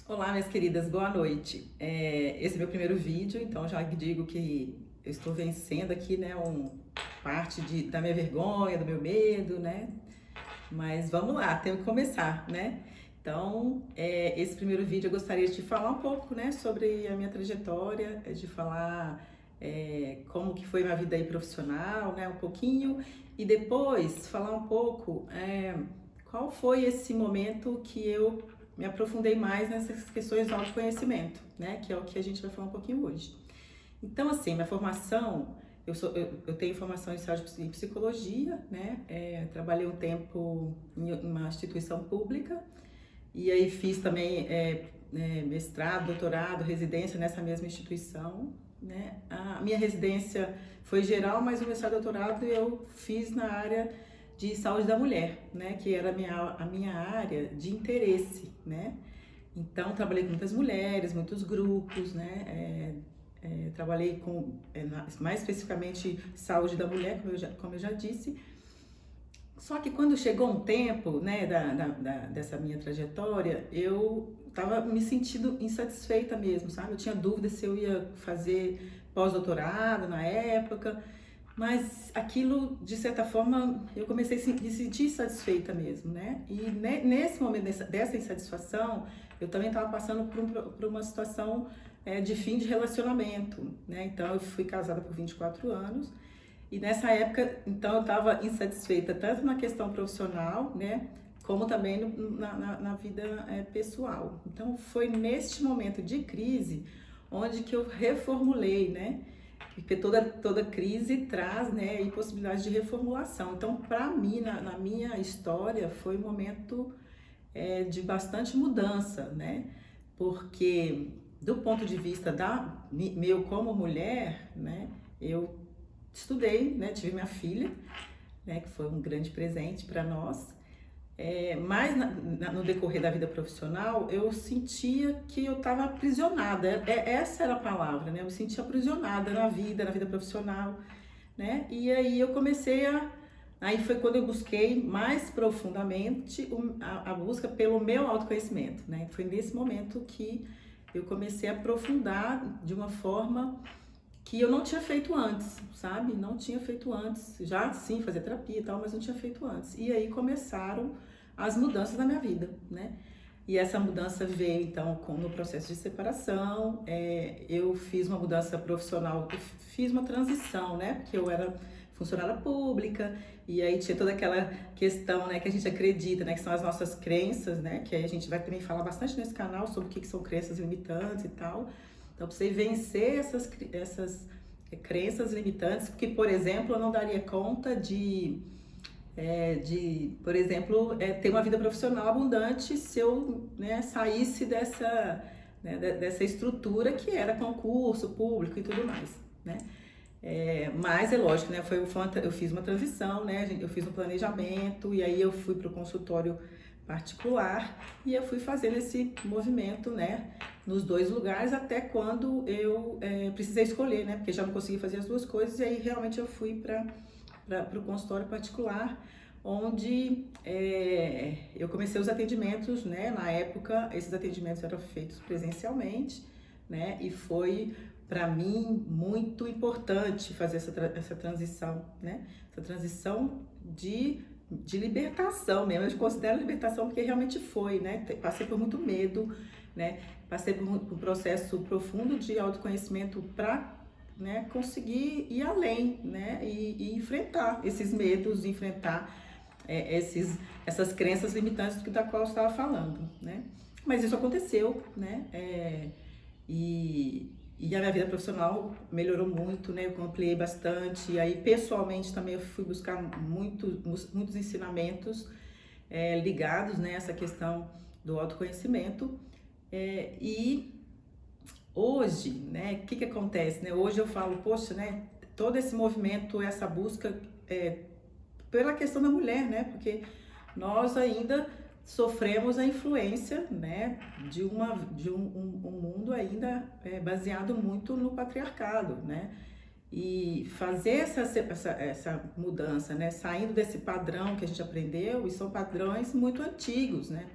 Olá, minhas queridas, boa noite. Esse é meu primeiro vídeo, então já digo que eu estou vencendo aqui, né, parte da minha vergonha, do meu medo, né? Mas vamos lá, temos que começar, né? Então, esse primeiro vídeo eu gostaria de falar um pouco, né, sobre a minha trajetória, de falar como que foi minha vida aí profissional, né, um pouquinho, e depois falar um pouco qual foi esse momento que eu me aprofundei mais nessas questões de autoconhecimento, né, que é o que a gente vai falar um pouquinho hoje. Então, assim, minha formação, eu tenho formação em psicologia, né? Trabalhei um tempo em uma instituição pública e aí fiz também mestrado, doutorado, residência nessa mesma instituição, né? A minha residência foi geral, mas o mestrado e doutorado eu fiz na área de saúde da mulher, né? Que era a minha área de interesse, né? Então, trabalhei com muitas mulheres, muitos grupos, né? Trabalhei mais especificamente saúde da mulher, como eu já disse. Só que quando chegou um tempo, né, dessa minha trajetória, eu estava me sentindo insatisfeita mesmo, sabe? Eu tinha dúvida se eu ia fazer pós-doutorado na época, mas aquilo, de certa forma, eu comecei a me sentir insatisfeita mesmo, né? E nesse momento dessa insatisfação, eu também estava passando por uma situação de fim de relacionamento, né? Então, eu fui casada por 24 anos e nessa época, então, eu estava insatisfeita tanto na questão profissional, né? Como também na vida pessoal. Então, foi neste momento de crise onde que eu reformulei, né? Porque toda crise traz, né, possibilidade de reformulação. Então, para mim, na minha história, foi um momento de bastante mudança, né? Porque, do ponto de vista meu como mulher, né, eu estudei, né, tive minha filha, né, que foi um grande presente para nós. Mas no decorrer da vida profissional, eu sentia que eu estava aprisionada. Essa era a palavra, né? Eu me sentia aprisionada na vida profissional, né? E aí eu comecei Aí foi quando eu busquei mais profundamente a busca pelo meu autoconhecimento, né? Foi nesse momento que eu comecei a aprofundar de uma forma que eu não tinha feito antes, sabe? Não tinha feito antes. Já sim, fazer terapia e tal, mas não tinha feito antes. E aí começaram as mudanças na minha vida, né? E essa mudança veio então no processo de separação. Eu fiz uma mudança profissional, eu fiz uma transição, né? Porque eu era funcionária pública e aí tinha toda aquela questão, né, que a gente acredita, né, que são as nossas crenças, né? Que aí a gente vai também falar bastante nesse canal sobre o que são crenças limitantes e tal. Então, para você vencer essas crenças limitantes, porque, por exemplo, eu não daria conta por exemplo, ter uma vida profissional abundante se eu, né, saísse dessa estrutura que era concurso público e tudo mais, né? Mas é lógico, né? Eu fiz uma transição, né? Eu fiz um planejamento e aí eu fui para o consultório particular e eu fui fazendo esse movimento, né? Nos dois lugares até quando eu precisei escolher, né? Porque já não consegui fazer as duas coisas e aí realmente eu fui para o consultório particular, onde eu comecei os atendimentos, né? Na época, esses atendimentos eram feitos presencialmente, né? E foi para mim muito importante fazer essa transição, né? Essa transição de libertação mesmo. Eu considero libertação porque realmente foi, né? Passei por muito medo, né? Passei por um processo profundo de autoconhecimento para, né, conseguir ir além, né? E enfrentar esses medos, enfrentar essas crenças limitantes da qual eu estava falando, né? Mas isso aconteceu, né? E a minha vida profissional melhorou muito, né? Eu ampliei bastante. E aí, pessoalmente, também eu fui buscar muitos ensinamentos ligados, né, a essa questão do autoconhecimento. E hoje, né, o que acontece, né? Hoje eu falo, poxa, né, todo esse movimento, essa busca pela questão da mulher, né? Porque nós ainda sofremos a influência, né, de um mundo ainda baseado muito no patriarcado, né? E fazer essa mudança, né, saindo desse padrão que a gente aprendeu, e são padrões muito antigos, né?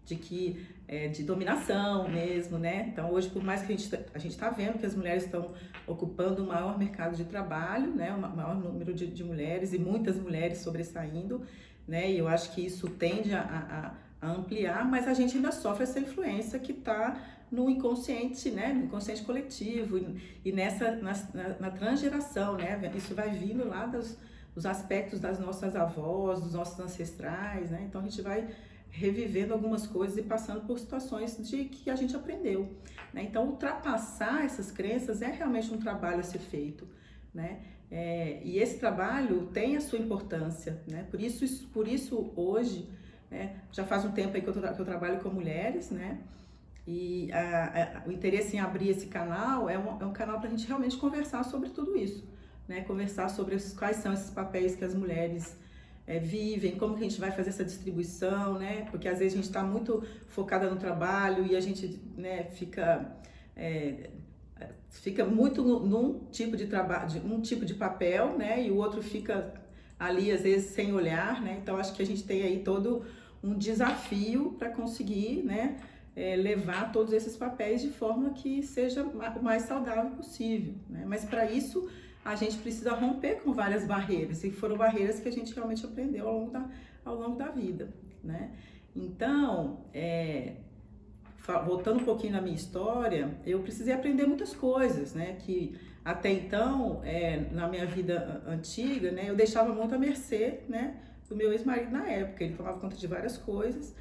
de dominação mesmo, né? Então hoje, por mais que a gente está vendo que as mulheres estão ocupando o maior mercado de trabalho, né? O maior número de mulheres e muitas mulheres sobressaindo, né? E eu acho que isso tende a ampliar, mas a gente ainda sofre essa influência que está no inconsciente, né? No inconsciente coletivo e na transgeração, né? Isso vai vindo lá dos aspectos das nossas avós, dos nossos ancestrais, né? Então a gente vai revivendo algumas coisas e passando por situações de que a gente aprendeu, né? Então ultrapassar essas crenças é realmente um trabalho a ser feito, né? E esse trabalho tem a sua importância, né? Por isso hoje, né, já faz um tempo aí que eu trabalho com mulheres, né? E o interesse em abrir esse canal é um canal para a gente realmente conversar sobre tudo isso, né? Conversar sobre quais são esses papéis que as mulheres vivem, como que a gente vai fazer essa distribuição, né? Porque às vezes a gente está muito focada no trabalho e a gente, né, fica muito num tipo de trabalho, um tipo de papel, né? E o outro fica ali às vezes sem olhar, né? Então acho que a gente tem aí todo um desafio para conseguir, né, levar todos esses papéis de forma que seja o mais saudável possível, né? Mas para isso a gente precisa romper com várias barreiras, e foram barreiras que a gente realmente aprendeu ao longo da vida, né? Então, voltando um pouquinho na minha história, eu precisei aprender muitas coisas, né? Que até então, na minha vida antiga, né, eu deixava muito à mercê, né, do meu ex-marido na época. Ele tomava conta de várias coisas.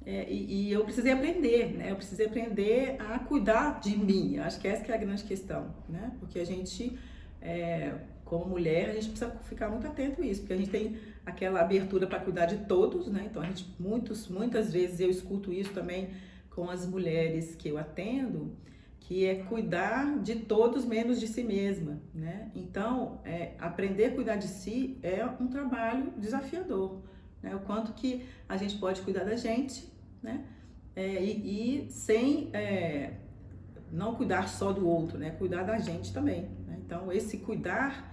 E eu precisei aprender, né? Eu precisei aprender a cuidar de mim. Eu acho que essa que é a grande questão, né? Porque a gente, como mulher, a gente precisa ficar muito atento a isso, porque a gente tem aquela abertura para cuidar de todos, né? Então a gente muitas vezes eu escuto isso também com as mulheres que eu atendo, que é cuidar de todos menos de si mesma, né? Então, aprender a cuidar de si é um trabalho desafiador, né? O quanto que a gente pode cuidar da gente, né? E sem não cuidar só do outro, né? Cuidar da gente também, né? Então, esse cuidar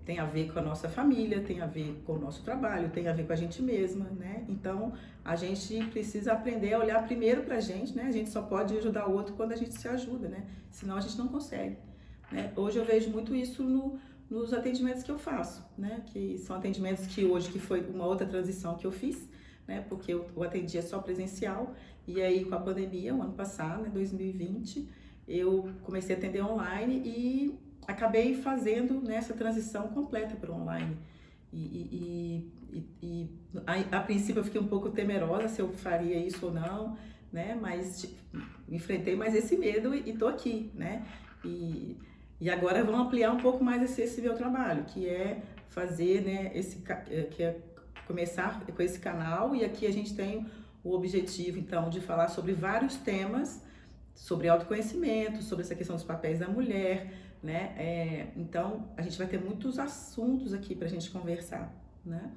tem a ver com a nossa família, tem a ver com o nosso trabalho, tem a ver com a gente mesma, né? Então, a gente precisa aprender a olhar primeiro pra gente, né? A gente só pode ajudar o outro quando a gente se ajuda, né? Senão a gente não consegue, né? Hoje eu vejo muito isso nos atendimentos que eu faço, né? Que são atendimentos que foi uma outra transição que eu fiz, né? Porque eu atendia só presencial, e aí com a pandemia, o ano passado, né, 2020, eu comecei a atender online e acabei fazendo nessa transição completa para o online. A princípio eu fiquei um pouco temerosa se eu faria isso ou não, né? Mas enfrentei mais esse medo e tô aqui, né? E agora vamos ampliar um pouco mais esse meu trabalho, que é fazer, né, que é começar com esse canal, e aqui a gente tem o objetivo, então, de falar sobre vários temas, sobre autoconhecimento, sobre essa questão dos papéis da mulher, né? Então, a gente vai ter muitos assuntos aqui pra gente conversar, né?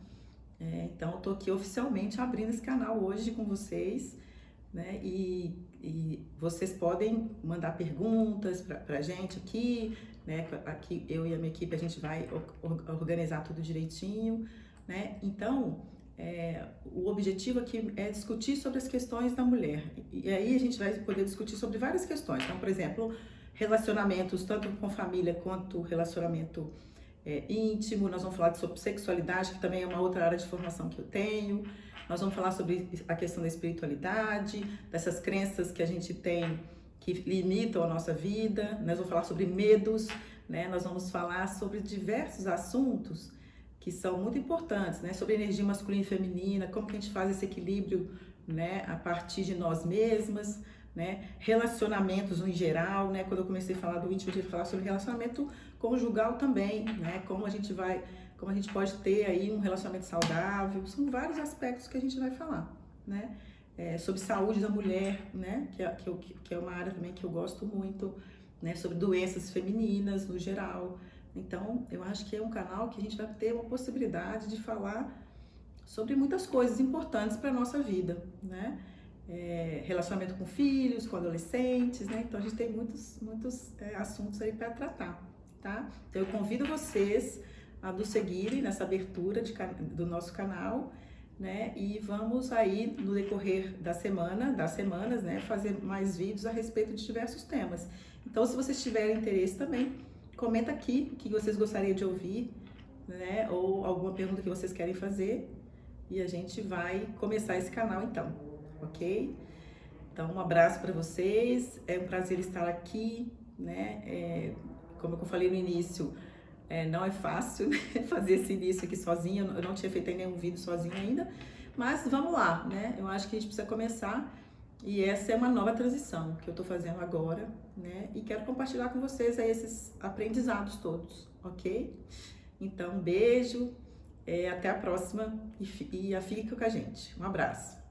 Então, eu tô aqui oficialmente abrindo esse canal hoje com vocês, né? E vocês podem mandar perguntas pra gente aqui, né? Aqui eu e a minha equipe, a gente vai organizar tudo direitinho, né? Então, o objetivo aqui é discutir sobre as questões da mulher. E aí a gente vai poder discutir sobre várias questões. Então, por exemplo, relacionamentos tanto com família quanto relacionamento íntimo. Nós vamos falar sobre sexualidade, que também é uma outra área de formação que eu tenho. Nós vamos falar sobre a questão da espiritualidade, dessas crenças que a gente tem que limitam a nossa vida. Nós vamos falar sobre medos, né? Nós vamos falar sobre diversos assuntos que são muito importantes, né? Sobre energia masculina e feminina, como que a gente faz esse equilíbrio, né, a partir de nós mesmas, né? Relacionamentos em geral, né? Quando eu comecei a falar do íntimo, eu tive que falar sobre relacionamento conjugal também, né? Como a gente pode ter aí um relacionamento saudável. São vários aspectos que a gente vai falar, né? Sobre saúde da mulher, né? Que é uma área também que eu gosto muito, né? Sobre doenças femininas no geral. Então, eu acho que é um canal que a gente vai ter uma possibilidade de falar sobre muitas coisas importantes para a nossa vida, né? Relacionamento com filhos, com adolescentes, né? Então, a gente tem muitos assuntos aí para tratar, tá? Então, eu convido vocês a nos seguirem nessa abertura do nosso canal, né? E vamos aí no decorrer das semanas, né, fazer mais vídeos a respeito de diversos temas. Então, se vocês tiverem interesse também, comenta aqui o que vocês gostariam de ouvir, né? Ou alguma pergunta que vocês querem fazer e a gente vai começar esse canal então, ok? Então, um abraço para vocês, é um prazer estar aqui, né? Como eu falei no início, não é fácil, né, fazer esse início aqui sozinha, eu não tinha feito nenhum vídeo sozinha ainda, mas vamos lá, né? Eu acho que a gente precisa começar e essa é uma nova transição que eu tô fazendo agora, né? E quero compartilhar com vocês aí esses aprendizados todos, ok? Então, um beijo, até a próxima e fique com a gente. Um abraço.